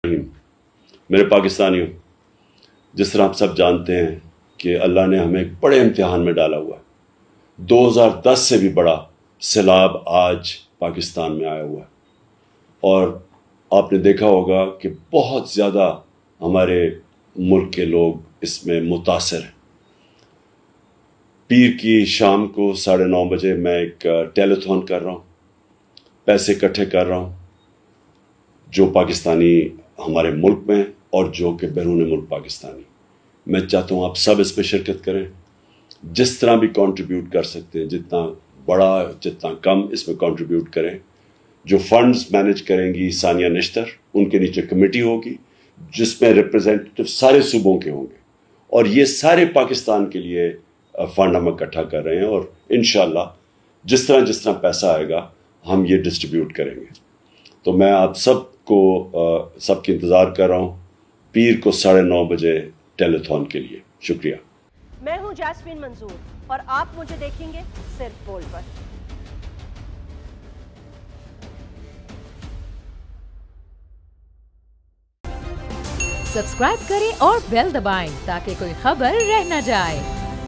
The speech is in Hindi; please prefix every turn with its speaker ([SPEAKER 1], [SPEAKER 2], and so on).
[SPEAKER 1] मेरे पाकिस्तानियों, जिस तरह आप सब जानते हैं कि अल्लाह ने हमें एक बड़े इम्तिहान में डाला हुआ है। 2010 से भी बड़ा सैलाब आज पाकिस्तान में आया हुआ है और आपने देखा होगा कि बहुत ज़्यादा हमारे मुल्क के लोग इसमें मुतासर हैं। पीर की शाम को 9:30 बजे मैं एक टेलीथॉन कर रहा हूँ, पैसे इकट्ठे कर रहा हूँ, जो पाकिस्तानी हमारे मुल्क में और जो कि बैरून मुल्क पाकिस्तानी। मैं चाहता हूँ आप सब इस पर शिरकत करें, जिस तरह भी कंट्रीब्यूट कर सकते हैं, जितना बड़ा जितना कम इसमें कंट्रीब्यूट करें। जो फंड्स मैनेज करेंगी सानिया निश्तर, उनके नीचे कमेटी होगी जिसमें रिप्रेजेंटेटिव सारे सूबों के होंगे और ये सारे पाकिस्तान के लिए फंड हम इकट्ठा कर रहे हैं और इंशाल्लाह जिस तरह पैसा आएगा हम ये डिस्ट्रीब्यूट करेंगे। तो मैं आप सबको सबकी इंतज़ार कर रहा हूँ पीर को 9:30 बजे टेलीथॉन के लिए। शुक्रिया।
[SPEAKER 2] मैं हूँ जैस्मीन मंजूर और आप मुझे देखेंगे सिर्फ बोल पर।
[SPEAKER 3] सब्सक्राइब करें और बेल दबाएं ताकि कोई खबर रह न जाए।